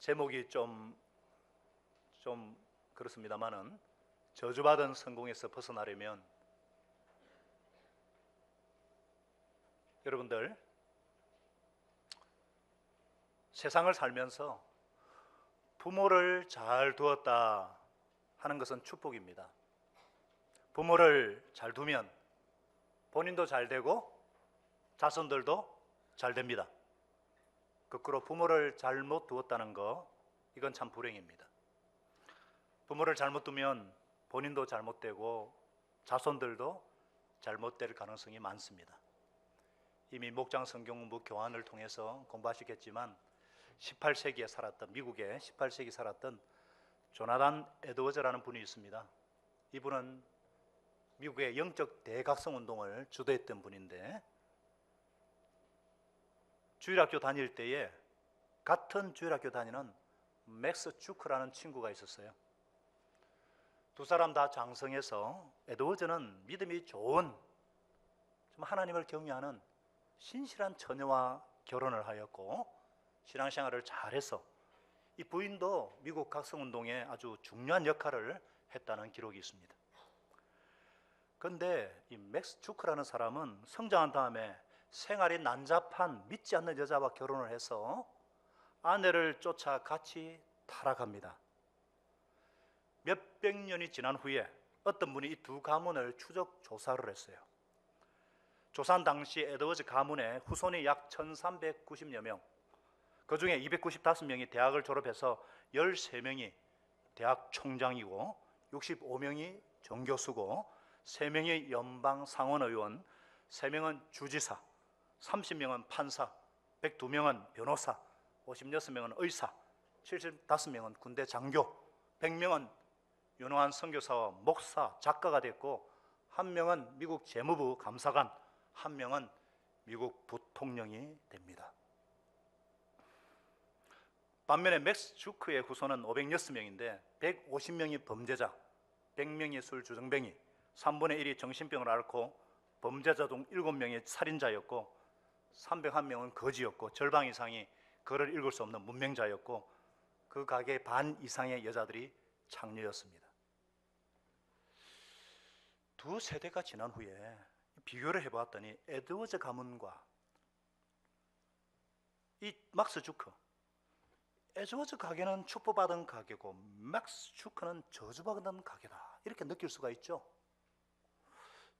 제목이 좀 그렇습니다만은 저주받은 성공에서 벗어나려면 여러분들 세상을 살면서 부모를 잘 두었다 하는 것은 축복입니다. 부모를 잘 두면 본인도 잘 되고 자손들도 잘 됩니다. 거꾸로 부모를 잘못 두었다는 거, 이건 참 불행입니다. 부모를 잘못 두면 본인도 잘못되고 자손들도 잘못될 가능성이 많습니다. 이미 목장 성경 공부 교환을 통해서 공부하시겠지만 18세기에 살았던, 미국에 18세기 살았던 조나단 에드워즈라는 분이 있습니다. 이분은 미국의 영적 대각성 운동을 주도했던 분인데, 주일학교 다닐 때에 같은 주일학교 다니는 맥스 주크라는 친구가 있었어요. 두 사람 다 장성해서 에드워즈는 믿음이 좋은, 좀 하나님을 경외하는 신실한 처녀와 결혼을 하였고 신앙생활을 잘해서 이 부인도 미국 각성운동에 아주 중요한 역할을 했다는 기록이 있습니다. 그런데 이 맥스 주크라는 사람은 성장한 다음에 생활이 난잡한 믿지 않는 여자와 결혼을 해서 아내를 쫓아 같이 타락합니다. 몇백 년이 지난 후에 어떤 분이 이 두 가문을 추적 조사를 했어요. 조사한 당시 에드워즈 가문의 후손이 약 1390여 명, 그 중에 295명이 대학을 졸업해서 13명이 대학 총장이고 65명이 정교수고 3명이 연방 상원의원, 3명은 주지사, 30명은 판사, 102명은 변호사, 56명은 의사, 75명은 군대 장교, 100명은 유능한 선교사와 목사, 작가가 됐고 1명은 미국 재무부 감사관, 1명은 미국 부통령이 됩니다. 반면에 맥스 주크의 후손은 506명인데 150명이 범죄자, 100명이 술주정뱅이, 3분의 1이 정신병을 앓고 범죄자 중 7명이 살인자였고 301명은 거지였고 절반 이상이 글을 읽을 수 없는 문맹자였고 그 가게 반 이상의 여자들이 창녀였습니다. 두 세대가 지난 후에 비교를 해보았더니 에드워즈 가문과 이 막스 주크, 에드워즈 가게는 축복받은 가게고 막스 주크는 저주받은 가게다, 이렇게 느낄 수가 있죠.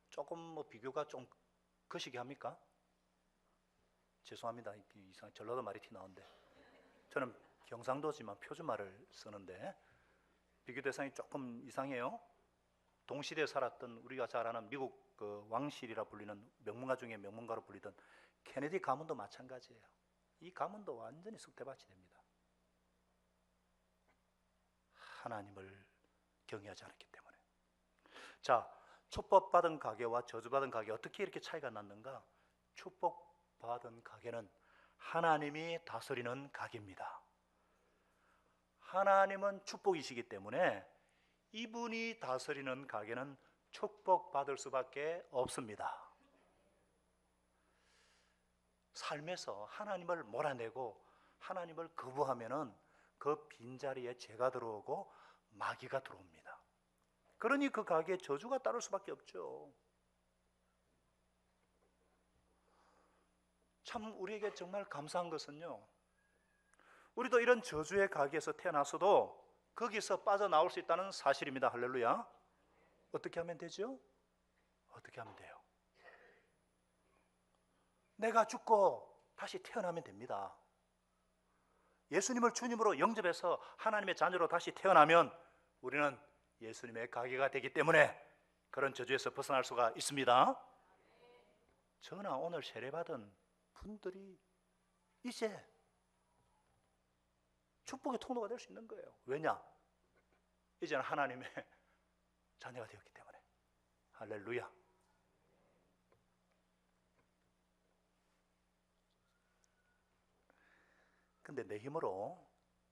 조금 비교가 좀 거시기 합니까? 죄송합니다. 이상 전라도 말이 티 나오는데 저는 경상도지만 표준말을 쓰는데 비교 대상이 조금 이상해요. 동시대에 살았던 우리가 잘 아는 미국 그 왕실이라 불리는 명문가 중에 명문가로 불리던 케네디 가문도 마찬가지예요. 이 가문도 완전히 쑥대밭이 됩니다. 하나님을 경외하지 않았기 때문에. 자, 축복받은 가게와 저주받은 가게 어떻게 이렇게 차이가 났는가? 축복받은 가게는 하나님이 다스리는 가게입니다. 하나님은 축복이시기 때문에 이분이 다스리는 가게는 축복받을 수밖에 없습니다. 삶에서 하나님을 몰아내고 하나님을 거부하면은 그 빈자리에 죄가 들어오고 마귀가 들어옵니다. 그러니 그 가게에 저주가 따를 수밖에 없죠. 참 우리에게 정말 감사한 것은요, 우리도 이런 저주의 가게에서 태어나서도 거기서 빠져나올 수 있다는 사실입니다. 할렐루야. 어떻게 하면 되죠? 어떻게 하면 돼요? 내가 죽고 다시 태어나면 됩니다. 예수님을 주님으로 영접해서 하나님의 자녀로 다시 태어나면 우리는 예수님의 가게가 되기 때문에 그런 저주에서 벗어날 수가 있습니다. 저나 오늘 세례받은 분들이 이제 축복의 통로가 될 수 있는 거예요. 왜냐? 이제는 하나님의 자녀가 되었기 때문에. 할렐루야. 근데 내 힘으로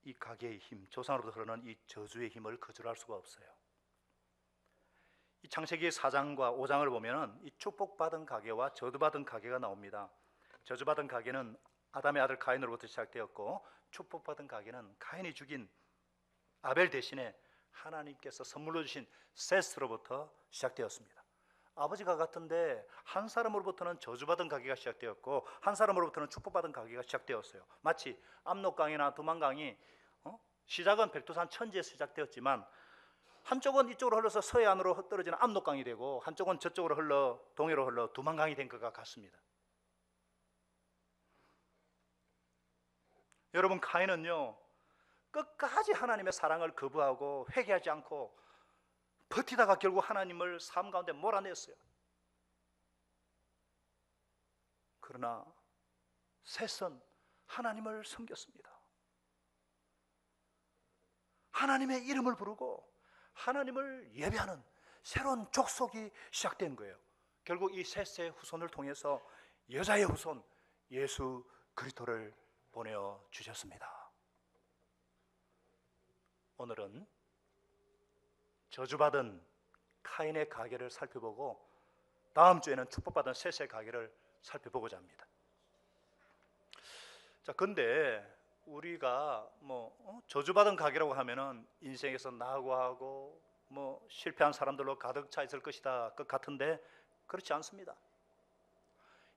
이 가게의 힘, 조상으로부터 흐르는 이 저주의 힘을 거절할 수가 없어요. 이 창세기 4장과 5장을 보면은 이 축복받은 가게와 저주받은 가게가 나옵니다. 저주받은 가게는 아담의 아들 가인으로부터 시작되었고, 축복받은 가게는 가인이 죽인 아벨 대신에 하나님께서 선물로 주신 셋으로부터 시작되었습니다. 아버지가 같은데 한 사람으로부터는 저주받은 가게가 시작되었고 한 사람으로부터는 축복받은 가게가 시작되었어요. 마치 압록강이나 두만강이 시작은 백두산 천지에서 시작되었지만 한쪽은 이쪽으로 흘러서 서해안으로 떨어지는 압록강이 되고 한쪽은 저쪽으로 흘러 동해로 흘러 두만강이 된 것과 같습니다. 여러분, 가인은요 끝까지 하나님의 사랑을 거부하고 회개하지 않고 버티다가 결국 하나님을 삶 가운데 몰아냈어요. 그러나 셋은 하나님을 섬겼습니다. 하나님의 이름을 부르고 하나님을 예배하는 새로운 족속이 시작된 거예요. 결국 이 셋의 후손을 통해서 여자의 후손 예수 그리스도를 보내어 주셨습니다. 오늘은 저주받은 카인의 가계를 살펴보고 다음 주에는 축복받은 셋의 가계를 살펴보고자 합니다. 자, 근데 우리가 저주받은 가계라고 하면은 인생에서 낙오하고 실패한 사람들로 가득 차 있을 것이다 것 같은데 그렇지 않습니다.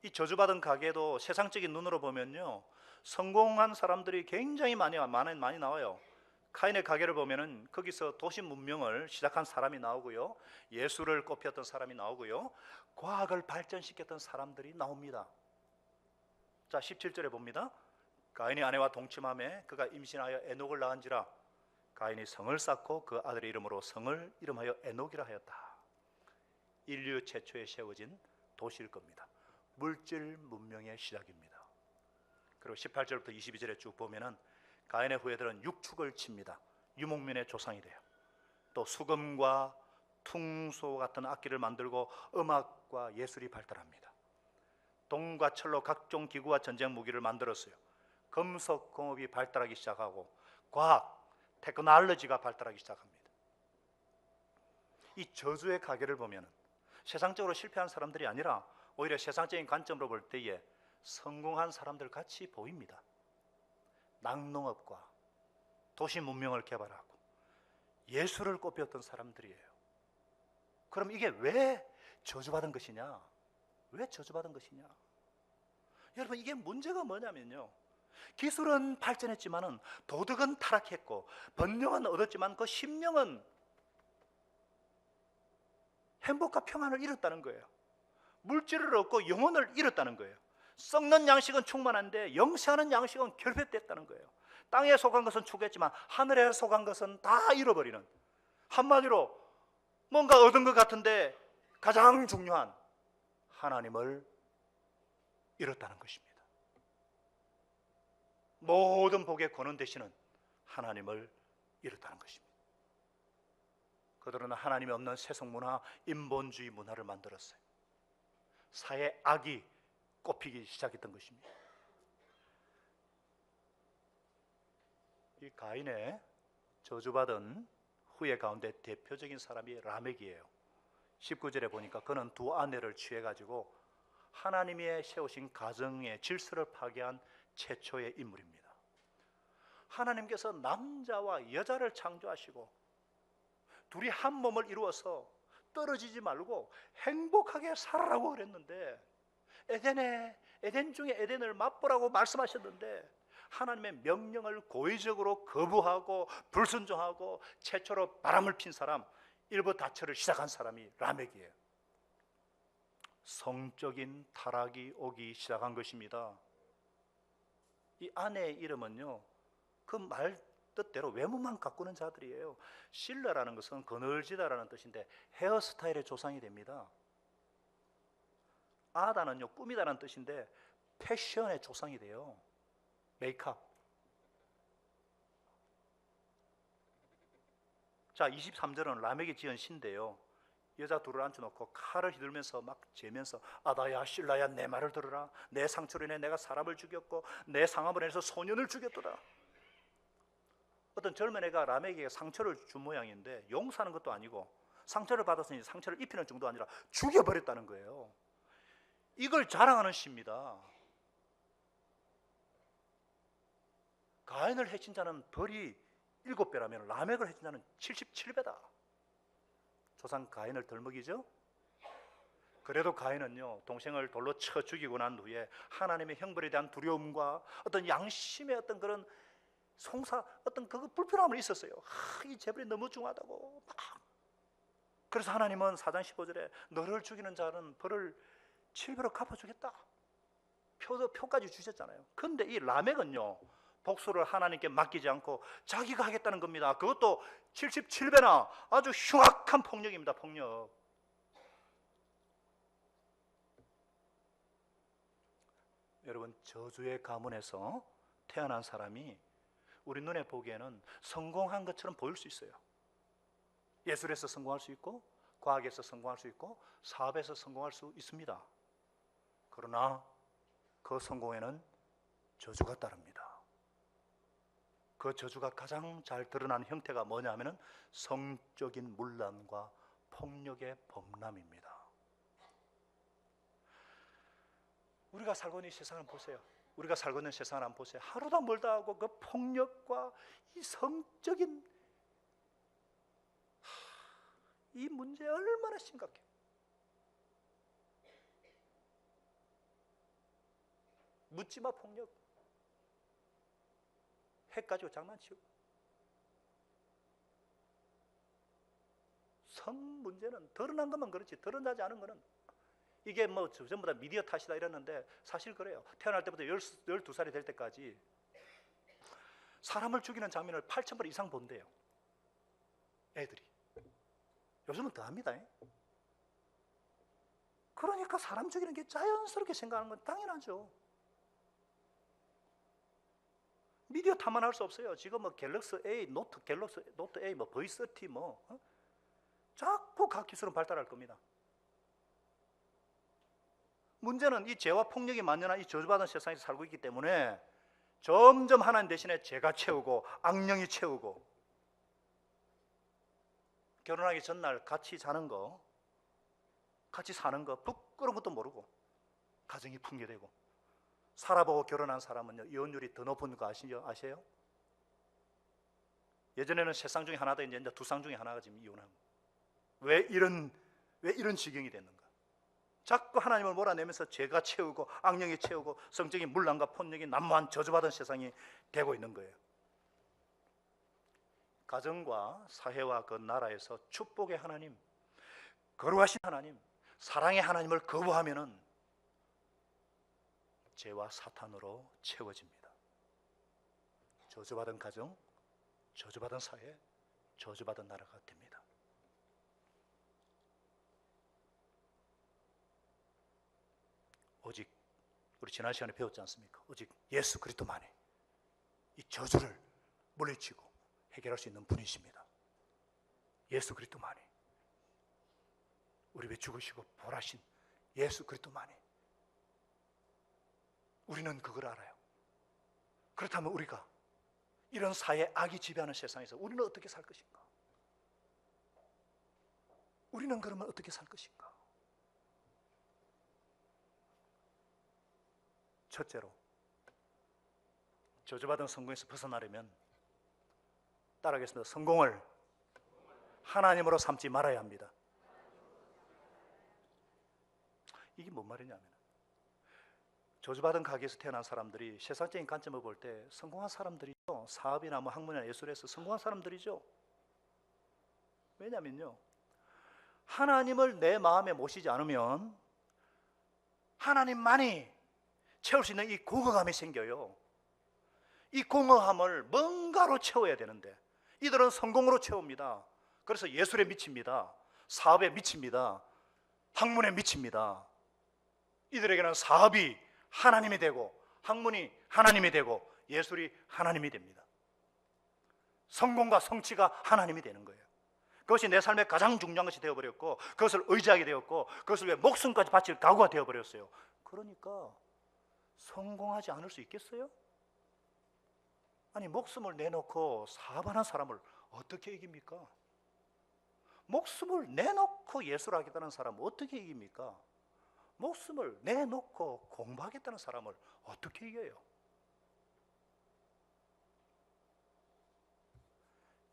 이 저주받은 가계도 세상적인 눈으로 보면요 성공한 사람들이 굉장히 많이 나와요. 카인의 가계를 보면은 거기서 도시 문명을 시작한 사람이 나오고요, 예술을 꽃피웠던 사람이 나오고요, 과학을 발전시켰던 사람들이 나옵니다. 자, 17절에 봅니다. 가인이 아내와 동침하매 그가 임신하여 에녹을 낳은지라 가인이 성을 쌓고 그 아들의 이름으로 성을 이름하여 에녹이라 하였다. 인류 최초에 세워진 도시일 겁니다. 물질 문명의 시작입니다. 그리고 18절부터 22절에 쭉 보면은 가인의 후예들은 육축을 칩니다. 유목민의 조상이 돼요. 또 수금과 퉁소 같은 악기를 만들고 음악과 예술이 발달합니다. 동과 철로 각종 기구와 전쟁 무기를 만들었어요. 금속 공업이 발달하기 시작하고 과학, 테크놀로지가 발달하기 시작합니다. 이 저주의 가계를 보면 세상적으로 실패한 사람들이 아니라 오히려 세상적인 관점으로 볼 때에 성공한 사람들 같이 보입니다. 낙농업과 도시 문명을 개발하고 예술을 꽃피웠던 사람들이에요. 그럼 이게 왜 저주받은 것이냐? 왜 저주받은 것이냐? 여러분, 이게 문제가 뭐냐면요, 기술은 발전했지만은 도덕은 타락했고 번영은 얻었지만 그 심령은 행복과 평안을 잃었다는 거예요. 물질을 얻고 영혼을 잃었다는 거예요. 썩는 양식은 충만한데 영생하는 양식은 결핍됐다는 거예요. 땅에 속한 것은 추구했지만 하늘에 속한 것은 다 잃어버리는, 한마디로 뭔가 얻은 것 같은데 가장 중요한 하나님을 잃었다는 것입니다. 모든 복의 권원 되시는 하나님을 잃었다는 것입니다. 그들은 하나님이 없는 세속문화, 인본주의 문화를 만들었어요. 사회 악이 꽃피기 시작했던 것입니다. 이 가인의 저주받은 후예 가운데 대표적인 사람이 라멕이에요. 19절에 보니까 그는 두 아내를 취해가지고 하나님이 세우신 가정의 질서를 파괴한 최초의 인물입니다. 하나님께서 남자와 여자를 창조하시고 둘이 한 몸을 이루어서 떨어지지 말고 행복하게 살아라고 그랬는데, 에덴 중에 에덴을 맛보라고 말씀하셨는데 하나님의 명령을 고의적으로 거부하고 불순종하고 최초로 바람을 핀 사람, 일부 다처를 시작한 사람이 라멕이에요. 성적인 타락이 오기 시작한 것입니다. 이 아내의 이름은요, 그 말 뜻대로 외모만 가꾸는 자들이에요. 실러라는 것은 그늘지다라는 뜻인데 헤어스타일의 조상이 됩니다. 아다는요, 꾸미다라는 뜻인데 패션의 조상이 돼요. 메이크업. 자, 23절은 라멕이 지은 시인데요, 여자 둘을 앉혀놓고 칼을 휘둘면서 막 재면서 아다야 실라야 내 말을 들으라. 내 상처로 인해 내가 사람을 죽였고 내 상함으로 인해서 소년을 죽였더라. 어떤 젊은 애가 라멕에게 상처를 준 모양인데 용서하는 것도 아니고 상처를 받았으니 상처를 입히는 정도가 아니라 죽여버렸다는 거예요. 이걸 자랑하는 시입니다. 가인을 해친 자는 벌이 7배라면 라멕을 해친 자는 77배다. 조상 가인을 덜 먹이죠? 그래도 가인은요, 동생을 돌로 쳐 죽이고 난 후에 하나님의 형벌에 대한 두려움과 어떤 양심의 어떤 그런 어떤 그 불편함을 있었어요. 이 재벌이 너무 중하다고 막. 그래서 하나님은 4장 15절에 너를 죽이는 자는 벌을 7배로 갚아주겠다. 표까지 주셨잖아요. 그런데 이 라멕은요, 복수를 하나님께 맡기지 않고 자기가 하겠다는 겁니다. 그것도 77배나 아주 흉악한 폭력입니다. 폭력. 여러분, 저주의 가문에서 태어난 사람이 우리 눈에 보기에는 성공한 것처럼 보일 수 있어요. 예술에서 성공할 수 있고, 과학에서 성공할 수 있고, 사업에서 성공할 수 있습니다. 그러나 그 성공에는 저주가 따릅니다. 그 저주가 가장 잘 드러나는 형태가 뭐냐면 성적인 문란과 폭력의 범람입니다. 우리가 살고 있는 세상을 보세요. 우리가 살고 있는 세상을 한번 보세요. 하루도 멀다 하고 그 폭력과 이 성적인 이 문제 얼마나 심각해요. 묻지마 폭력. 핵 가지고 장난치고. 성 문제는 드러난 것만 그렇지 드러나지 않은 거는 이게 뭐 전부 다 미디어 탓이다 이랬는데 사실 그래요. 태어날 때부터 12살이 될 때까지 사람을 죽이는 장면을 8,000번 이상 본대요. 애들이. 요즘은 더 합니다. 그러니까 사람 죽이는 게 자연스럽게 생각하는 건 당연하죠. 미디어 탓만 할 수 없어요. 지금 뭐 갤럭시 A, 갤럭시 노트 A, 뭐 V30 자꾸 각 기술은 발달할 겁니다. 문제는 이 죄와 폭력이 만연한 이 저주받은 세상에서 살고 있기 때문에 점점 하나님 대신에 죄가 채우고 악령이 채우고 결혼하기 전날 같이 자는 거, 같이 사는 거 부끄러운 것도 모르고 가정이 붕괴되고 살아보고 결혼한 사람은요 이혼율이 더 높은 거 아세요? 예전에는 3쌍 중에 하나다 이제 2쌍 중에 하나가 지금 이혼하고 왜 이런 지경이 됐는가? 자꾸 하나님을 몰아내면서 죄가 채우고 악령이 채우고 성적인 문란과 폭력이 난무한 저주받은 세상이 되고 있는 거예요. 가정과 사회와 그 나라에서 축복의 하나님, 거룩하신 하나님, 사랑의 하나님을 거부하면은 죄와 사탄으로 채워집니다. 저주받은 가정, 저주받은 사회, 저주받은 나라가 됩니다. 오직 우리 지난 시간에 배웠지 않습니까? 오직 예수 그리스도만이 이 저주를 물리치고 해결할 수 있는 분이십니다. 예수 그리스도만이 우리 위해 죽으시고 부활하신 예수 그리스도만이 우리는 그걸 알아요. 그렇다면 우리가 이런 사회 악이 지배하는 세상에서 우리는 어떻게 살 것인가? 우리는 그러면 어떻게 살 것인가? 첫째로 저주받은 성공에서 벗어나려면 따라하겠습니다. 성공을 하나님으로 삼지 말아야 합니다. 이게 뭔 말이냐면 저주받은 가게에서 태어난 사람들이 세상적인 관점을 볼 때 성공한 사람들이죠. 사업이나 뭐 학문이나 예술에서 성공한 사람들이죠. 왜냐면요 하나님을 내 마음에 모시지 않으면 하나님만이 채울 수 있는 이 공허감이 생겨요. 이 공허함을 뭔가로 채워야 되는데 이들은 성공으로 채웁니다. 그래서 예술에 미칩니다. 사업에 미칩니다. 학문에 미칩니다. 이들에게는 사업이 하나님이 되고 학문이 하나님이 되고 예술이 하나님이 됩니다. 성공과 성취가 하나님이 되는 거예요. 그것이 내 삶의 가장 중요한 것이 되어버렸고 그것을 의지하게 되었고 그것을 위해 목숨까지 바칠 각오가 되어버렸어요. 그러니까 성공하지 않을 수 있겠어요? 아니 목숨을 내놓고 사업하는 사람을 어떻게 이깁니까? 목숨을 내놓고 예술을 하겠다는 사람을 어떻게 이깁니까? 목숨을 내놓고 공부하겠다는 사람을 어떻게 이겨요?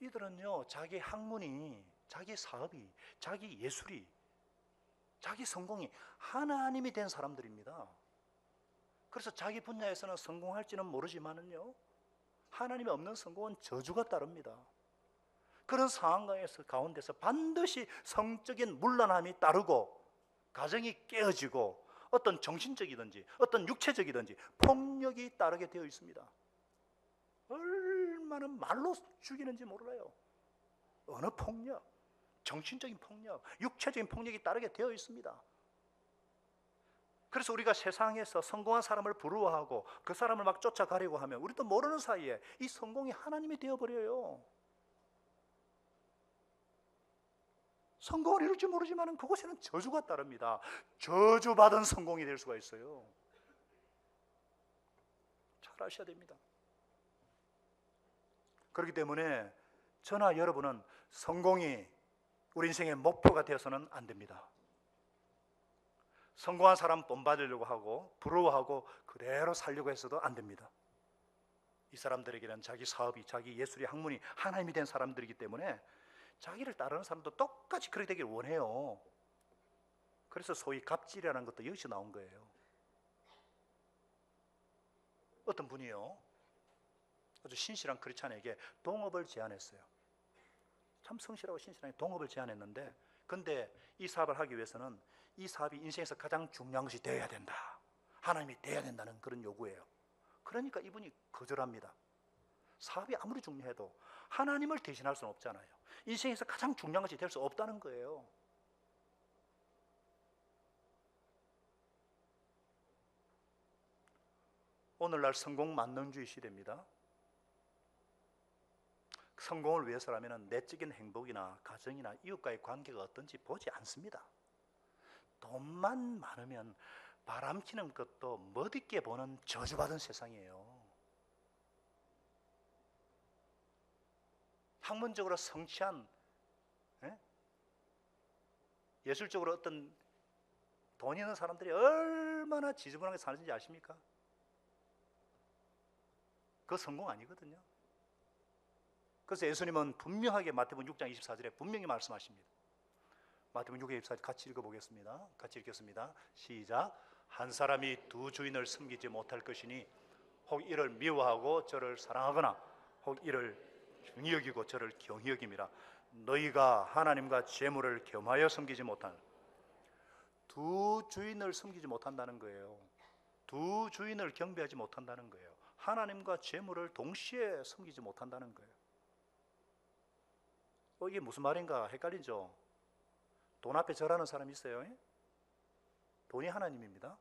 이들은요, 자기 학문이, 자기 사업이, 자기 예술이, 자기 성공이 하나님이 된 사람들입니다. 그래서 자기 분야에서는 성공할지는 모르지만은요, 하나님이 없는 성공은 저주가 따릅니다. 그런 상황 가운데서 반드시 성적인 문란함이 따르고 가정이 깨어지고 어떤 정신적이든지 어떤 육체적이든지 폭력이 따르게 되어 있습니다. 얼마나 말로 죽이는지 몰라요. 어느 폭력, 정신적인 폭력, 육체적인 폭력이 따르게 되어 있습니다. 그래서 우리가 세상에서 성공한 사람을 부러워하고 그 사람을 막 쫓아가려고 하면 우리도 모르는 사이에 이 성공이 하나님이 되어버려요. 성공을 이룰지 모르지만 그곳에는 저주가 따릅니다. 저주받은 성공이 될 수가 있어요. 잘 아셔야 됩니다. 그렇기 때문에 저나 여러분은 성공이 우리 인생의 목표가 되어서는 안 됩니다. 성공한 사람 본받으려고 하고 부러워하고 그대로 살려고 해서도 안 됩니다. 이 사람들에게는 자기 사업이, 자기 예술이, 학문이 하나님이 된 사람들이기 때문에 자기를 따르는 사람도 똑같이 그렇게 되길 원해요. 그래서 소위 갑질이라는 것도 여기서 나온 거예요. 어떤 분이요, 아주 신실한 크리스찬에게 동업을 제안했어요. 참 성실하고 신실하게 동업을 제안했는데, 근데 이 사업을 하기 위해서는 이 사업이 인생에서 가장 중요한 것이 되어야 된다, 하나님이 되어야 된다는 그런 요구예요. 그러니까 이분이 거절합니다. 사업이 아무리 중요해도 하나님을 대신할 수는 없잖아요. 인생에서 가장 중요한 것이 될 수 없다는 거예요. 오늘날 성공 만능주의 시대입니다. 성공을 위해서라면 내적인 행복이나 가정이나 이웃과의 관계가 어떤지 보지 않습니다. 돈만 많으면 바람피는 것도 멋있게 보는 저주받은 세상이에요. 학문적으로 성취한, 예술적으로 어떤 돈 있는 사람들이 얼마나 지저분하게 사는지 아십니까? 그거 성공 아니거든요. 그래서 예수님은 분명하게 마태복음 6장 24절에 분명히 말씀하십니다. 마태복음 6장 24절 같이 읽어보겠습니다. 같이 읽겠습니다. 시작. 한 사람이 두 주인을 섬기지 못할 것이니 혹 이를 미워하고 저를 사랑하거나 혹 이를 중히 여기고 저를 경히 여김이라. 너희가 하나님과 재물을 겸하여 섬기지 못하는, 두 주인을 섬기지 못한다는 거예요. 두 주인을 경배하지 못한다는 거예요. 하나님과 재물을 동시에 섬기지 못한다는 거예요. 이게 무슨 말인가 헷갈리죠? 돈 앞에 절하는 사람이 있어요. 돈이 하나님입니다.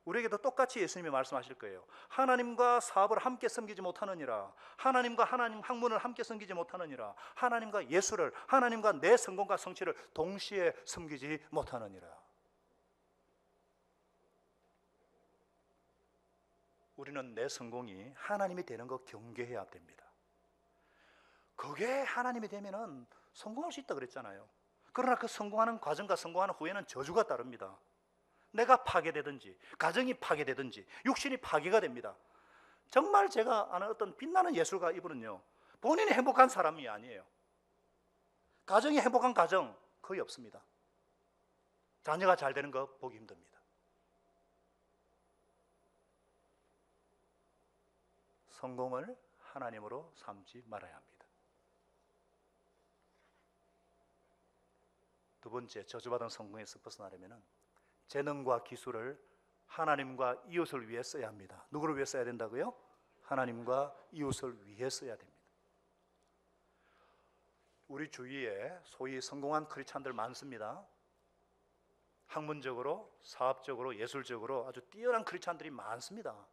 우리에게도 똑같이 예수님이 말씀하실 거예요. 하나님과 사업을 함께 섬기지 못하느니라, 하나님과 하나님 학문을 함께 섬기지 못하느니라, 하나님과 예술을, 하나님과 내 성공과 성취를 동시에 섬기지 못하느니라. 우리는 내 성공이 하나님이 되는 거 경계해야 됩니다. 그게 하나님이 되면은 성공할 수 있다 그랬잖아요. 그러나 그 성공하는 과정과 성공하는 후에는 저주가 따릅니다. 내가 파괴되든지 가정이 파괴되든지 육신이 파괴가 됩니다. 정말 제가 아는 어떤 빛나는 예술가, 이분은요 본인이 행복한 사람이 아니에요. 가정이 행복한 가정 거의 없습니다. 자녀가 잘 되는 거 보기 힘듭니다. 성공을 하나님으로 삼지 말아야 합니다. 두 번째, 저주받은 성공에서 벗어나려면 재능과 기술을 하나님과 이웃을 위해 써야 합니다. 누구를 위해 써야 된다고요? 하나님과 이웃을 위해 써야 됩니다. 우리 주위에 소위 성공한 크리스찬들 많습니다. 학문적으로, 사업적으로, 예술적으로 아주 뛰어난 크리스찬들이 많습니다.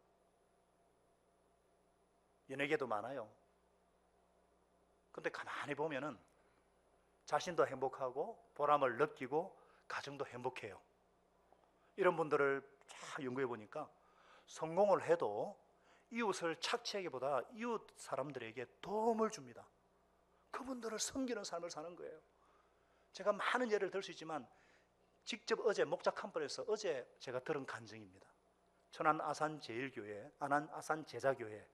연예계도 많아요. 그런데 가만히 보면은 자신도 행복하고 보람을 느끼고 가정도 행복해요. 이런 분들을 쫙 연구해 보니까 성공을 해도 이웃을 착취하기보다 이웃 사람들에게 도움을 줍니다. 그분들을 섬기는 삶을 사는 거예요. 제가 많은 예를 들 수 있지만 직접 어제 목자 캠프에서 어제 제가 들은 간증입니다. 천안 아산 제일교회, 안안 아산 제자교회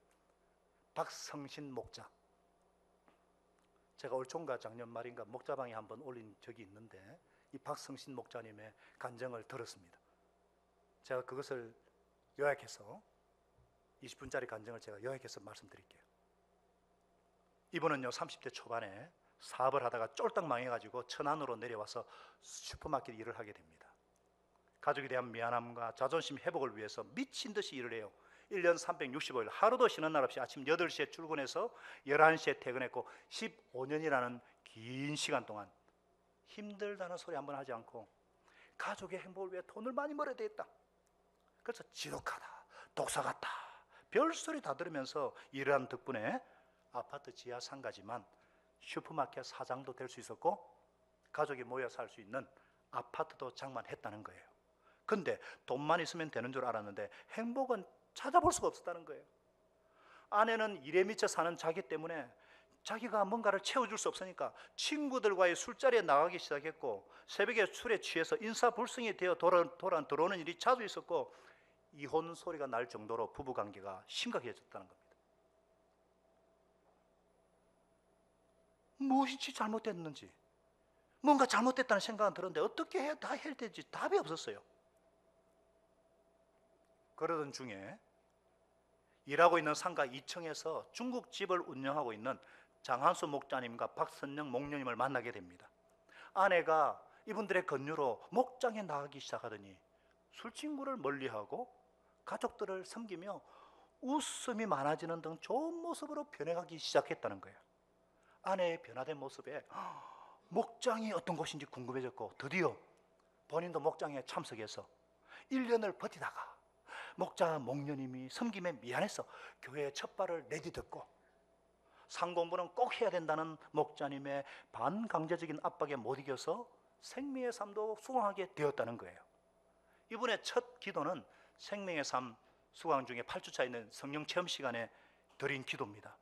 박성신 목자. 제가 올 총각 작년 말인가 목자방에 한번 올린 적이 있는데 이 박성신 목자님의 간증을 들었습니다. 제가 그것을 요약해서 20분짜리 간증을 제가 요약해서 말씀드릴게요. 이분은요 30대 초반에 사업을 하다가 쫄딱 망해가지고 천안으로 내려와서 슈퍼마켓 일을 하게 됩니다. 가족에 대한 미안함과 자존심 회복을 위해서 미친 듯이 일을 해요. 1년 365일 하루도 쉬는 날 없이 아침 8시에 출근해서 11시에 퇴근했고 15년이라는 긴 시간 동안 힘들다는 소리 한번 하지 않고 가족의 행복을 위해 돈을 많이 벌어야 되겠다. 그래서 지독하다, 독사 같다, 별소리 다 들으면서 일을 한 덕분에 아파트 지하 상가지만 슈퍼마켓 사장도 될 수 있었고 가족이 모여 살 수 있는 아파트도 장만했다는 거예요. 근데 돈만 있으면 되는 줄 알았는데 행복은 찾아볼 수가 없었다는 거예요. 아내는 일에 미쳐 사는 자기 때문에 자기가 뭔가를 채워줄 수 없으니까 친구들과의 술자리에 나가기 시작했고 새벽에 술에 취해서 인사불성이 되어 들어오는 일이 자주 있었고 이혼 소리가 날 정도로 부부관계가 심각해졌다는 겁니다. 무엇이 잘못됐는지 뭔가 잘못됐다는 생각은 들었는데 어떻게 해야 될지 답이 없었어요. 그러던 중에 일하고 있는 상가 2층에서 중국집을 운영하고 있는 장한수 목자님과 박선영 목녀님을 만나게 됩니다. 아내가 이분들의 권유로 목장에 나가기 시작하더니 술친구를 멀리하고 가족들을 섬기며 웃음이 많아지는 등 좋은 모습으로 변해가기 시작했다는 거예요. 아내의 변화된 모습에 목장이 어떤 곳인지 궁금해졌고 드디어 본인도 목장에 참석해서 1년을 버티다가 목자 목녀님이 섬김에 미안해서 교회에 첫 발을 내디뎠고 상공부는 꼭 해야 된다는 목자님의 반강제적인 압박에 못 이겨서 생명의 삶도 수강하게 되었다는 거예요. 이분의 첫 기도는 생명의 삶 수강 중에 8주차 있는 성령 체험 시간에 드린 기도입니다.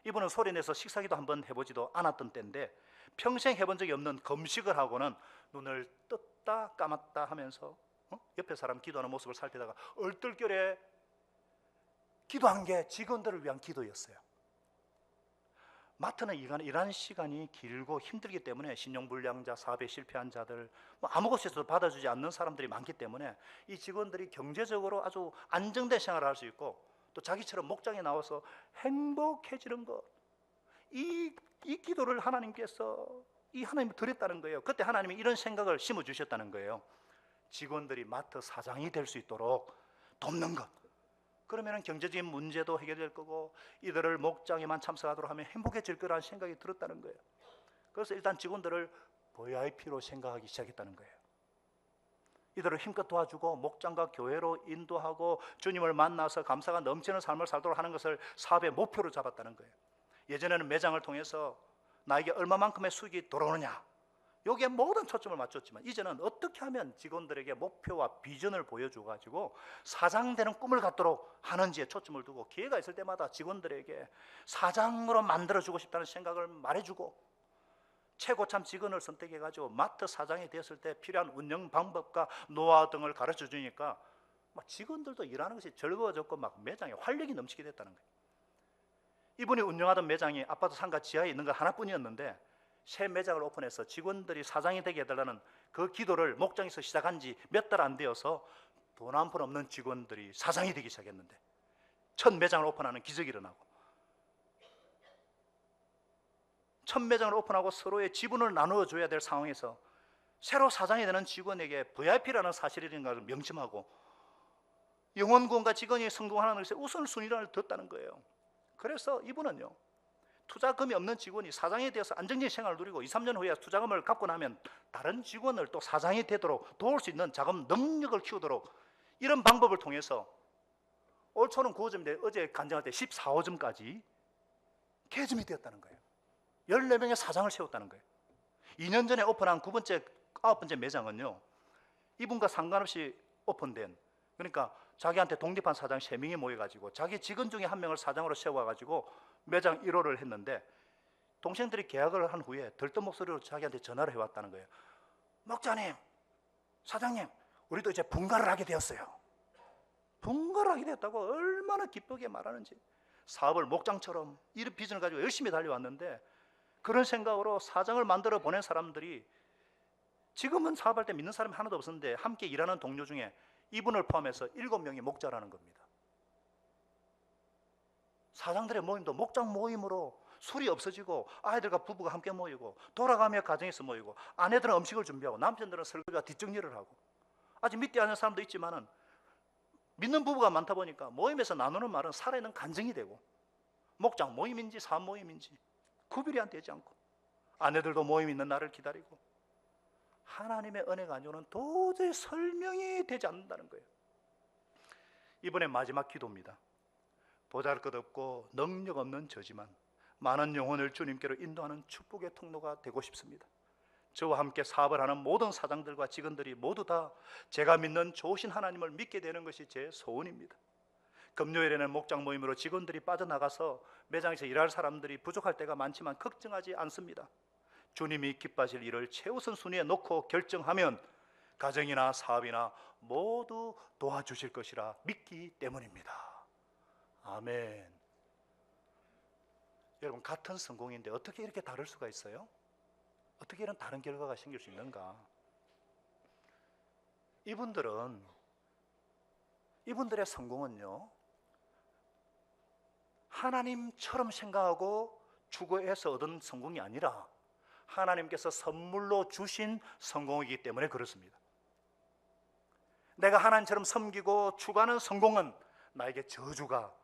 이분은 소리내서 식사기도 한번 해보지도 않았던 때인데 평생 해본 적이 없는 금식을 하고는 눈을 떴다 감았다 하면서 옆에 사람 기도하는 모습을 살피다가 얼떨결에 기도한 게 직원들을 위한 기도였어요. 마트는 일하는 시간이 길고 힘들기 때문에 신용불량자, 사업에 실패한 자들, 아무 곳에서도 받아주지 않는 사람들이 많기 때문에 이 직원들이 경제적으로 아주 안정된 생활을 할 수 있고 또 자기처럼 목장에 나와서 행복해지는 것, 이 기도를 하나님께서 하나님을 드렸다는 거예요. 그때 하나님이 이런 생각을 심어주셨다는 거예요. 직원들이 마트 사장이 될 수 있도록 돕는 것. 그러면 경제적인 문제도 해결될 거고 이들을 목장에만 참석하도록 하면 행복해질 거라는 생각이 들었다는 거예요. 그래서 일단 직원들을 VIP로 생각하기 시작했다는 거예요. 이들을 힘껏 도와주고 목장과 교회로 인도하고 주님을 만나서 감사가 넘치는 삶을 살도록 하는 것을 사업의 목표로 잡았다는 거예요. 예전에는 매장을 통해서 나에게 얼마만큼의 수익이 들어오느냐, 여기에 모든 초점을 맞췄지만 이제는 어떻게 하면 직원들에게 목표와 비전을 보여줘가지고 사장되는 꿈을 갖도록 하는지에 초점을 두고 기회가 있을 때마다 직원들에게 사장으로 만들어주고 싶다는 생각을 말해주고 최고참 직원을 선택해가지고 마트 사장이 되었을 때 필요한 운영 방법과 노하우 등을 가르쳐 주니까 직원들도 일하는 것이 즐거워졌고 매장에 활력이 넘치게 됐다는 거예요. 이분이 운영하던 매장이 아파트 상가 지하에 있는 것 하나뿐이었는데 새 매장을 오픈해서 직원들이 사장이 되게 해달라는 그 기도를 목장에서 시작한 지 몇 달 안 되어서 돈 한 푼 없는 직원들이 사장이 되기 시작했는데 첫 매장을 오픈하는 기적이 일어나고 첫 매장을 오픈하고 서로의 지분을 나누어 줘야 될 상황에서 새로 사장이 되는 직원에게 VIP라는 사실이라는 것을 명심하고 영혼구원과 직원이 성공하는 것에 우선순위를 뒀다는 거예요. 그래서 이분은요, 투자금이 없는 직원이 사장이 되어서 안정적인 생활을 누리고 2, 3년 후에 투자금을 갖고 나면 다른 직원을 또 사장이 되도록 도울 수 있는 자금 능력을 키우도록 이런 방법을 통해서 올 초는 9호점인데 어제 간증할 때 14호점까지 개점이 되었다는 거예요. 14명의 사장을 세웠다는 거예요. 2년 전에 오픈한 9번째, 9번째 매장은요, 이분과 상관없이 오픈된, 그러니까 자기한테 독립한 사장 3명이 모여가지고 자기 직원 중에 1명을 사장으로 세워가지고 매장 1호를 했는데 동생들이 계약을 한 후에 들뜬 목소리로 자기한테 전화를 해왔다는 거예요. 목자님, 사장님, 우리도 이제 분가를 하게 되었어요. 분가를 하게 되었다고 얼마나 기쁘게 말하는지. 사업을 목장처럼 이런 비전을 가지고 열심히 달려왔는데, 그런 생각으로 사장을 만들어 보낸 사람들이 지금은 사업할 때 믿는 사람이 하나도 없었는데, 함께 일하는 동료 중에 이분을 포함해서 7명이 목자라는 겁니다. 사장들의 모임도 목장 모임으로 술이 없어지고, 아이들과 부부가 함께 모이고, 돌아가며 가정에서 모이고, 아내들은 음식을 준비하고, 남편들은 설거지와 뒷정리를 하고, 아직 믿지 않는 사람도 있지만은 믿는 부부가 많다 보니까 모임에서 나누는 말은 살아있는 간증이 되고, 목장 모임인지 사업 모임인지 구별이 안 되지 않고, 아내들도 모임 있는 날을 기다리고, 하나님의 은혜가 아니오는 도저히 설명이 되지 않는다는 거예요. 이번에 마지막 기도입니다. 보잘것없고 능력 없는 저지만 많은 영혼을 주님께로 인도하는 축복의 통로가 되고 싶습니다. 저와 함께 사업을 하는 모든 사장들과 직원들이 모두 다 제가 믿는 좋으신 하나님을 믿게 되는 것이 제 소원입니다. 금요일에는 목장 모임으로 직원들이 빠져나가서 매장에서 일할 사람들이 부족할 때가 많지만 걱정하지 않습니다. 주님이 기뻐하실 일을 최우선 순위에 놓고 결정하면 가정이나 사업이나 모두 도와주실 것이라 믿기 때문입니다. 아멘. 여러분, 같은 성공인데 어떻게 이렇게 다를 수가 있어요? 어떻게 이런 다른 결과가 생길 수 있는가? 이분들의 성공은요, 하나님처럼 생각하고 추구해서 얻은 성공이 아니라 하나님께서 선물로 주신 성공이기 때문에 그렇습니다. 내가 하나님처럼 섬기고 추구하는 성공은 나에게 저주가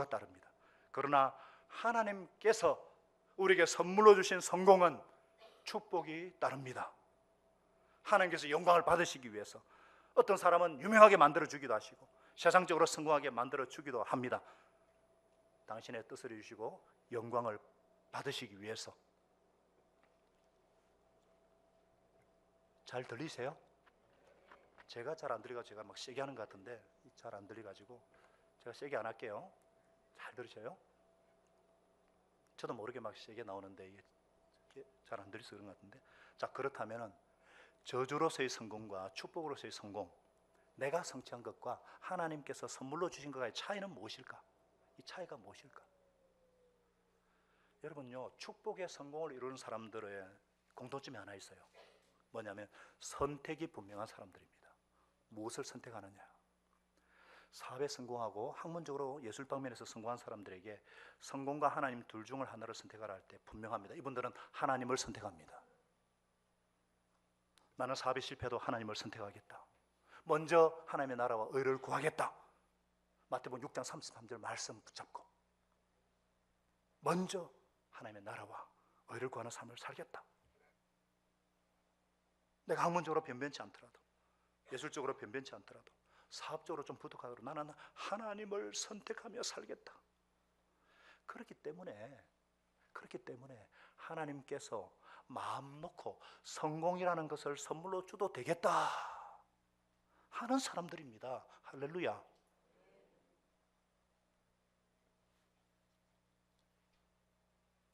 따릅니다. 그러나 하나님께서 우리에게 선물로 주신 성공은 축복이 따릅니다. 하나님께서 영광을 받으시기 위해서 어떤 사람은 유명하게 만들어 주기도 하시고 세상적으로 성공하게 만들어 주기도 합니다. 당신의 뜻을 이루시고 영광을 받으시기 위해서. 잘 들리세요? 제가 잘 안 들려가지고 제가 막 세게 하는 것 같은데 잘 안 들려가지고 제가 세게 안 할게요. 잘 들으셔요? 저도 모르게 막 세게 나오는데 이게 잘 안 들려서 그런 것 같은데. 자, 그렇다면 저주로서의 성공과 축복으로서의 성공, 내가 성취한 것과 하나님께서 선물로 주신 것과의 차이는 무엇일까? 이 차이가 무엇일까? 여러분요, 축복의 성공을 이루는 사람들의 공통점이 하나 있어요. 뭐냐면 선택이 분명한 사람들입니다. 무엇을 선택하느냐? 사업에 성공하고 학문적으로 예술 방면에서 성공한 사람들에게 성공과 하나님 둘 중을 하나를 선택하라 할 때 분명합니다. 이분들은 하나님을 선택합니다. 나는 사업에 실패해도 하나님을 선택하겠다. 먼저 하나님의 나라와 의를 구하겠다. 마태복음 6장 33절 말씀 붙잡고 먼저 하나님의 나라와 의를 구하는 삶을 살겠다. 내가 학문적으로 변변치 않더라도, 예술적으로 변변치 않더라도, 사업적으로 좀 부족하더라도 나는 하나님을 선택하며 살겠다. 그렇기 때문에 하나님께서 마음 놓고 성공이라는 것을 선물로 줘도 되겠다 하는 사람들입니다. 할렐루야.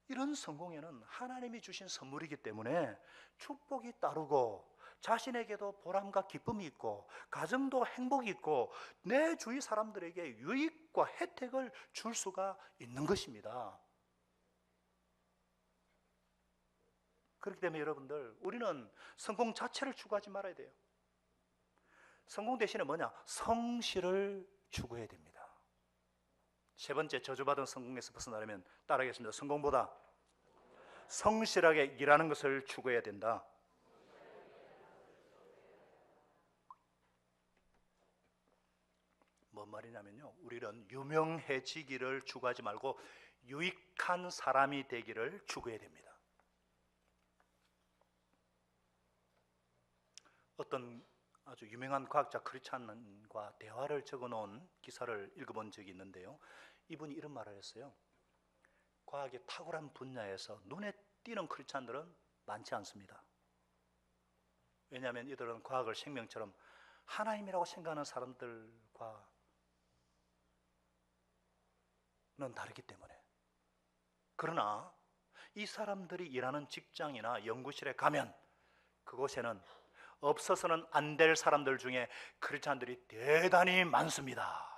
이런 성공에는 하나님이 주신 선물이기 때문에 축복이 따르고 자신에게도 보람과 기쁨이 있고 가정도 행복이 있고 내 주위 사람들에게 유익과 혜택을 줄 수가 있는 것입니다. 그렇기 때문에 여러분들, 우리는 성공 자체를 추구하지 말아야 돼요. 성공 대신에 뭐냐? 성실을 추구해야 됩니다. 세 번째, 저주받은 성공에서 벗어나려면 따라하겠습니다. 성공보다 성실하게 일하는 것을 추구해야 된다. 뭔 말이냐면요, 우리는 유명해지기를 추구하지 말고 유익한 사람이 되기를 추구해야 됩니다. 어떤 아주 유명한 과학자 크리찬과 대화를 적어놓은 기사를 읽어본 적이 있는데요, 이분이 이런 말을 했어요. 과학의 탁월한 분야에서 눈에 띄는 크리찬들은 많지 않습니다. 왜냐하면 이들은 과학을 생명처럼 하나님이라고 생각하는 사람들과는 다르기 때문에. 그러나 이 사람들이 일하는 직장이나 연구실에 가면 그곳에는 없어서는 안 될 사람들 중에 크리스찬들이 대단히 많습니다.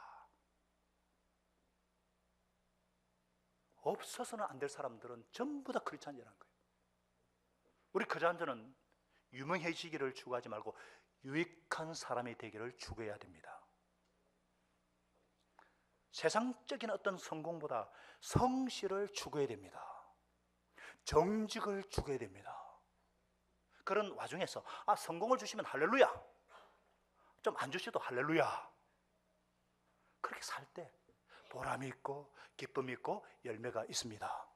없어서는 안 될 사람들은 전부 다 크리스찬이라는 거예요. 우리 크리스찬들은 유명해지기를 추구하지 말고 유익한 사람이 되기를 추구해야 됩니다. 세상적인 어떤 성공보다 성실을 추구해야 됩니다. 정직을 추구해야 됩니다. 그런 와중에서 성공을 주시면 할렐루야, 좀 안 주셔도 할렐루야, 그렇게 살 때 보람이 있고 기쁨이 있고 열매가 있습니다.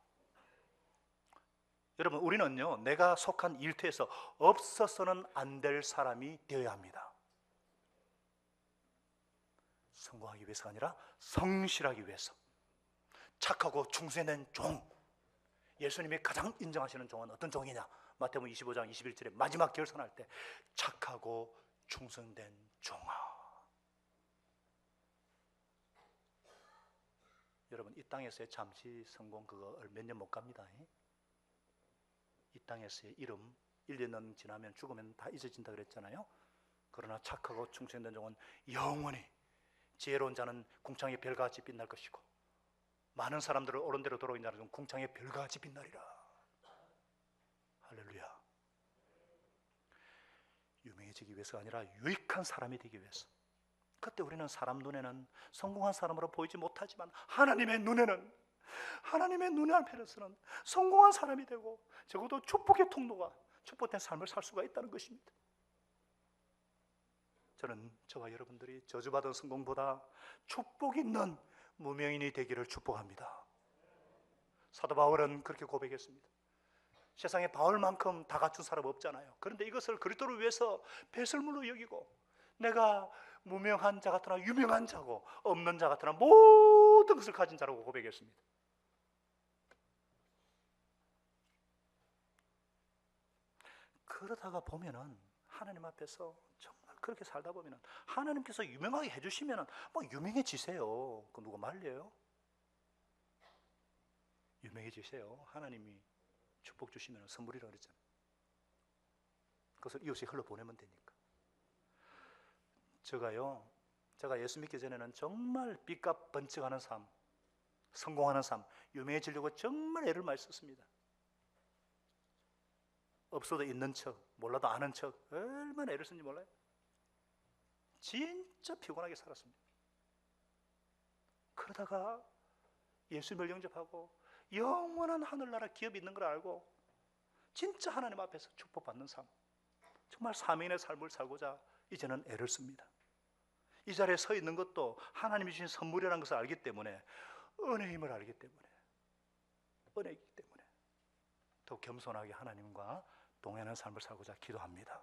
여러분, 우리는요, 내가 속한 일터에서 없어서는 안 될 사람이 되어야 합니다. 성공하기 위해서가 아니라 성실하기 위해서. 착하고 충성된 종, 예수님이 가장 인정하시는 종은 어떤 종이냐? 마태복음 25장 21절에 마지막 결선할 때 착하고 충성된 종아. 여러분, 이 땅에서의 잠시 성공 그거 몇 년 못 갑니다. 이 땅에서의 이름 1년 지나면 죽으면 다 잊어진다 그랬잖아요. 그러나 착하고 충성된 종은 영원히, 지혜로운 자는 궁창의 별같이 빛날 것이고 많은 사람들을 옳은 대로 돌아오는 자는 궁창의 별같이 빛나리라. 할렐루야. 유명해지기 위해서가 아니라 유익한 사람이 되기 위해서. 그때 우리는 사람 눈에는 성공한 사람으로 보이지 못하지만 하나님의 눈에는, 하나님의 눈에 앞에서는 성공한 사람이 되고 적어도 축복의 통로가, 축복된 삶을 살 수가 있다는 것입니다. 저는 저와 여러분들이 저주받은 성공보다 축복 있는 무명인이 되기를 축복합니다. 사도 바울은 그렇게 고백했습니다. 세상에 바울만큼 다 갖춘 사람 없잖아요. 그런데 이것을 그리스도를 위해서 배설물로 여기고, 내가 무명한 자 같으나 유명한 자고 없는 자 같으나 모든 것을 가진 자라고 고백했습니다. 그러다가 보면은 하나님 앞에서 정말 그렇게 살다 보면은 하나님께서 유명하게 해주시면은 뭐 유명해지세요. 그 누가 말려요? 유명해지세요. 하나님이 축복 주시면 선물이라고 그랬잖아요. 그것을 이웃에 흘러보내면 되니까. 제가 예수 믿기 전에는 정말 빚값 번쩍하는 삶, 성공하는 삶, 유명해지려고 정말 애를 많이 썼습니다. 없어도 있는 척, 몰라도 아는 척, 얼마나 애를 쓴지 몰라요? 진짜 피곤하게 살았습니다. 그러다가 예수님을 영접하고 영원한 하늘나라 기업이 있는 걸 알고 진짜 하나님 앞에서 축복받는 삶, 정말 사명의 삶을 살고자 이제는 애를 씁니다. 이 자리에 서 있는 것도 하나님이 주신 선물이라는 것을 알기 때문에, 은혜의 힘을 알기 때문에, 은혜이기 때문에 더 겸손하게 하나님과 동행하는 삶을 살고자 기도합니다.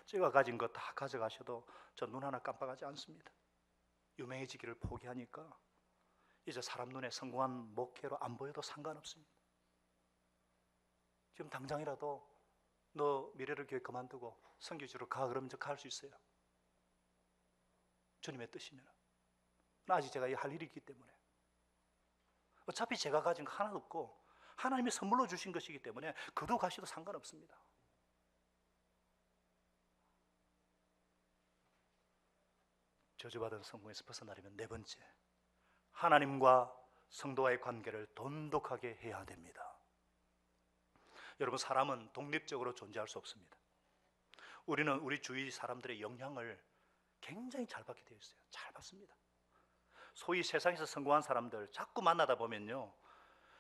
제가 가진 것 다 가져가셔도 저 눈 하나 깜빡하지 않습니다. 유명해지기를 포기하니까 이제 사람 눈에 성공한 목회로 안 보여도 상관없습니다. 지금 당장이라도 너 미래를 교회 그만두고 선교지로 가, 그러면 저 갈 수 있어요. 주님의 뜻이면. 아직 제가 할 일이 있기 때문에. 어차피 제가 가진 거 하나도 없고 하나님이 선물로 주신 것이기 때문에 그도 가셔도 상관없습니다. 저주받은 성공에서 벗어나려면 네 번째, 하나님과 성도와의 관계를 돈독하게 해야 됩니다. 여러분, 사람은 독립적으로 존재할 수 없습니다. 우리는 우리 주위 사람들의 영향을 굉장히 잘 받게 되어 있어요. 잘 받습니다. 소위 세상에서 성공한 사람들 자꾸 만나다 보면요,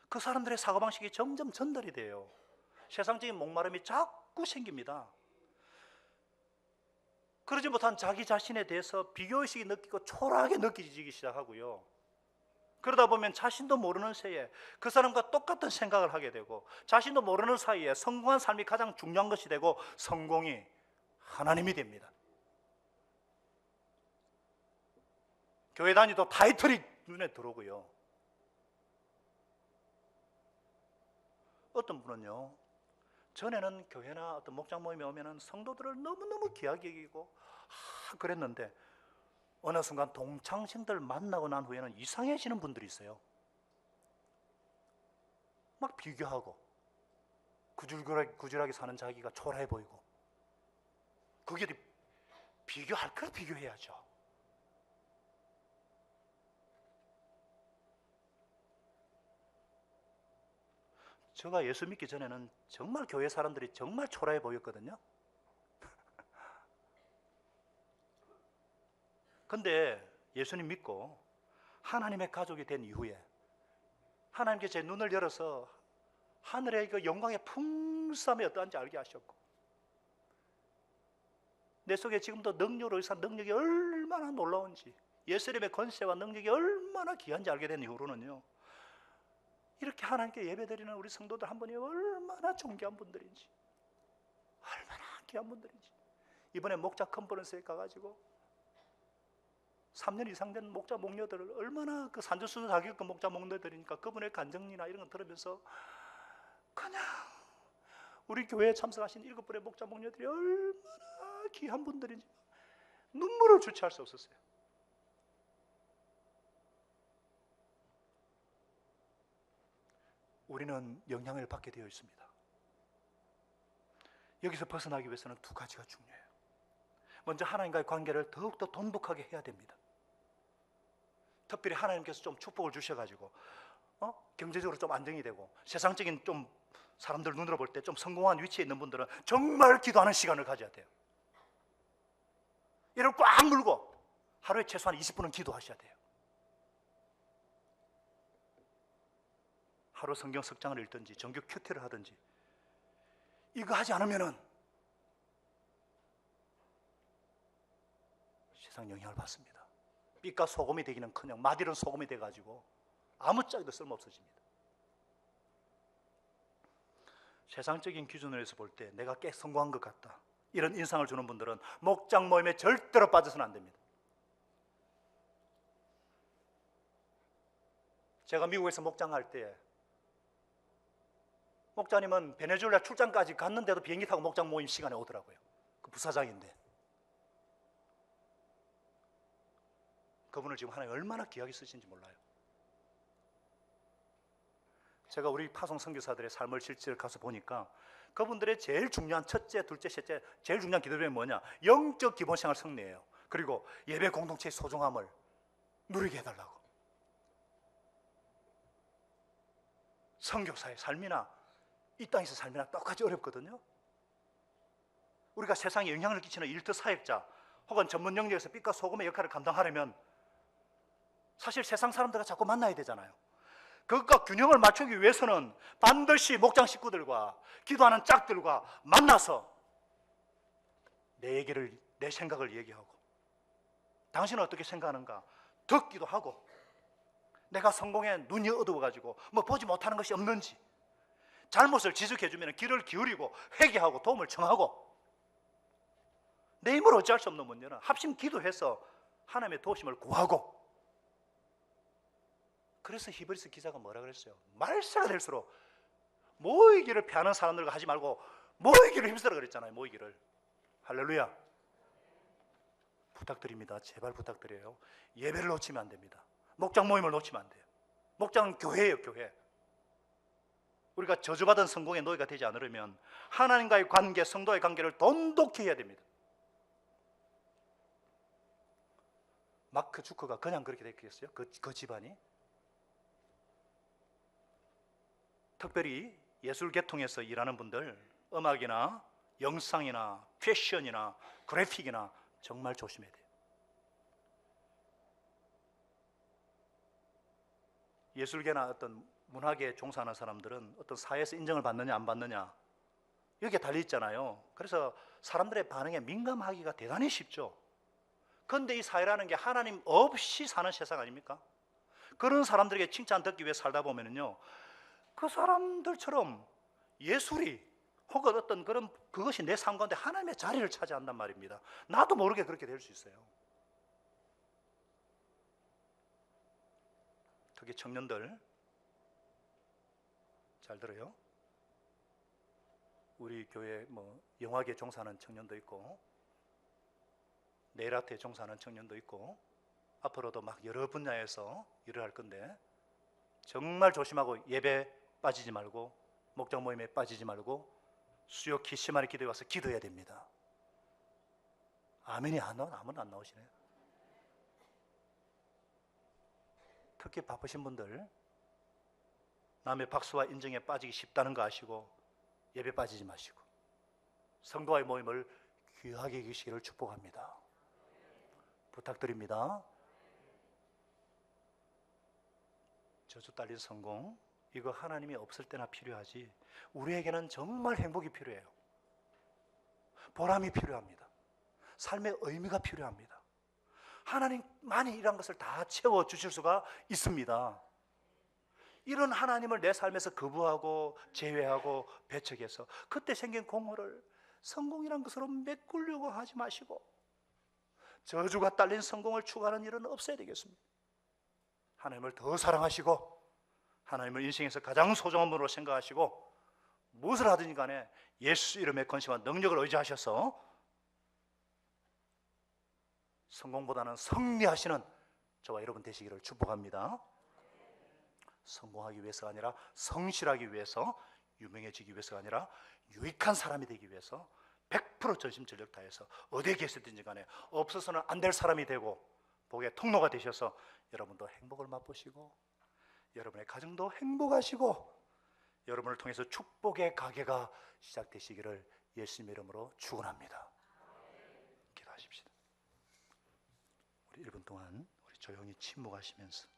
그 사람들의 사고방식이 점점 전달이 돼요. 세상적인 목마름이 자꾸 생깁니다. 그러지 못한 자기 자신에 대해서 비교의식이 느끼고 초라하게 느껴지기 시작하고요. 그러다 보면 자신도 모르는 새에 그 사람과 똑같은 생각을 하게 되고, 자신도 모르는 사이에 성공한 삶이 가장 중요한 것이 되고 성공이 하나님이 됩니다. 교회 다니도 타이틀이 눈에 들어오고요. 어떤 분은요, 전에는 교회나 어떤 목장 모임에 오면은 성도들을 너무너무 귀하게 여기고 그랬는데 어느 순간 동창생들 만나고 난 후에는 이상해지는 분들이 있어요. 막 비교하고 구질구질하게 사는 자기가 초라해 보이고, 그게 비교할 걸 비교해야죠. 제가 예수 믿기 전에는 정말 교회 사람들이 정말 초라해 보였거든요. 근데 예수님 믿고 하나님의 가족이 된 이후에 하나님께 제 눈을 열어서 하늘의 그 영광의 풍성함이 어떠한지 알게 하셨고, 내 속에 지금도 능력으로 의사 능력이 얼마나 놀라운지, 예수님의 권세와 능력이 얼마나 귀한지 알게 된 이후로는요, 이렇게 하나님께 예배드리는 우리 성도들 한 분이 얼마나 존귀한 분들인지, 얼마나 귀한 분들인지. 이번에 목자 컨퍼런스에 가가지고 3년 이상 된 목자 목녀들을 얼마나 그 산전수전 다 겪은 목자 목녀들이니까 그분의 간증이나 이런 거 들으면서 그냥 우리 교회에 참석하신 7분의 목자 목녀들이 얼마나 귀한 분들인지 눈물을 주체할 수 없었어요. 우리는 영향을 받게 되어 있습니다. 여기서 벗어나기 위해서는 두 가지가 중요해요. 먼저 하나님과의 관계를 더욱더 돈독하게 해야 됩니다. 특별히 하나님께서 좀 축복을 주셔가지고 경제적으로 좀 안정이 되고 세상적인 좀 사람들 눈으로 볼 때 좀 성공한 위치에 있는 분들은 정말 기도하는 시간을 가져야 돼요. 이를 꽉 물고 하루에 최소한 20분은 기도하셔야 돼요. 하루 성경 석장을 읽든지 정규 큐티를 하든지. 이거 하지 않으면은 세상 영향을 받습니다. 삐까 소금이 되기는커녕 마디는 소금이 돼가지고 아무짝에도 쓸모없어집니다. 세상적인 기준으로 해서 볼 때 내가 꽤 성공한 것 같다, 이런 인상을 주는 분들은 목장 모임에 절대로 빠져서는 안 됩니다. 제가 미국에서 목장할 때 목자님은 베네수엘라 출장까지 갔는데도 비행기 타고 목장 모임 시간에 오더라고요. 그 부사장인데. 그분을 지금 하나님 얼마나 귀하게 쓰신지 몰라요. 제가 우리 파송 선교사들의 삶을 실제로 가서 보니까 그분들의 제일 중요한 첫째, 둘째, 셋째 제일 중요한 기도점이 뭐냐? 영적 기본생활 승리예요. 그리고 예배 공동체의 소중함을 누리게 해달라고. 선교사의 삶이나 이 땅에서 삶이나 똑같이 어렵거든요. 우리가 세상에 영향을 끼치는 일터 사역자 혹은 전문 영역에서 빛과 소금의 역할을 감당하려면 사실 세상 사람들과 자꾸 만나야 되잖아요. 그것과 균형을 맞추기 위해서는 반드시 목장 식구들과 기도하는 짝들과 만나서 내 얘기를, 내 생각을 얘기하고, 당신은 어떻게 생각하는가 듣기도 하고, 내가 성공에 눈이 어두워가지고 뭐 보지 못하는 것이 없는지 잘못을 지적해주면 귀를 기울이고 회개하고 도움을 청하고, 내 힘으로 어찌할 수 없는 문제는 합심 기도해서 하나님의 도우심을 구하고. 그래서 히브리서 기자가 뭐라 그랬어요? 말세가 될수록 모이기를 피하는 사람들과 하지 말고 모이기를 힘쓰라 그랬잖아요. 모이기를. 할렐루야. 부탁드립니다. 제발 부탁드려요. 예배를 놓치면 안 됩니다. 목장 모임을 놓치면 안 돼요. 목장은 교회예요. 교회. 우리가 저주받은 성공의 노예가 되지 않으려면 하나님과의 관계, 성도의 관계를 돈독히 해야 됩니다. 마크 주커가 그냥 그렇게 됐겠어요? 그 집안이? 특별히 예술 계통에서 일하는 분들, 음악이나 영상이나 패션이나 그래픽이나 정말 조심해야 돼요. 예술계나 어떤 문학에 종사하는 사람들은 어떤 사회에서 인정을 받느냐 안 받느냐 여기에 달려 있잖아요. 그래서 사람들의 반응에 민감하기가 대단히 쉽죠. 그런데 이 사회라는 게 하나님 없이 사는 세상 아닙니까? 그런 사람들에게 칭찬 듣기 위해 살다 보면은요, 그 사람들처럼 예술이 혹은 어떤 그것이 내 삶 가운데 하나님의 자리를 차지한단 말입니다. 나도 모르게 그렇게 될 수 있어요. 특히 청년들 잘 들어요. 우리 교회 영화계에 종사하는 청년도 있고 네일 아트에 종사하는 청년도 있고 앞으로도 막 여러 분야에서 일을 할 건데 정말 조심하고 예배 빠지지 말고 목장 모임에 빠지지 말고 수요 기시만의 기도에 와서 기도해야 됩니다. 아멘이 아무도 안 나오시네요. 특히 바쁘신 분들 남의 박수와 인정에 빠지기 쉽다는 거 아시고 예배 빠지지 마시고 성도와의 모임을 귀하게 여기시기를 축복합니다. 부탁드립니다. 저주 딸린 성공, 이거 하나님이 없을 때나 필요하지 우리에게는 정말 행복이 필요해요. 보람이 필요합니다. 삶의 의미가 필요합니다. 하나님만이 이런 것을 다 채워주실 수가 있습니다. 이런 하나님을 내 삶에서 거부하고 제외하고 배척해서 그때 생긴 공허를 성공이란 것으로 메꾸려고 하지 마시고 저주가 딸린 성공을 추구하는 일은 없어야 되겠습니다. 하나님을 더 사랑하시고 하나님을 인생에서 가장 소중한 분으로 생각하시고 무엇을 하든지 간에 예수 이름의 권세와 능력을 의지하셔서 성공보다는 승리하시는 저와 여러분 되시기를 축복합니다. 성공하기 위해서가 아니라 성실하기 위해서, 유명해지기 위해서가 아니라 유익한 사람이 되기 위해서 100% 전심전력 다해서 어디에 계시든지 간에 없어서는 안 될 사람이 되고 복의 통로가 되셔서 여러분도 행복을 맛보시고 여러분의 가정도 행복하시고 여러분을 통해서 축복의 가게가 시작되시기를 예수님의 이름으로 축원합니다. 기도하십시다. 우리 1분 동안 우리 조용히 침묵하시면서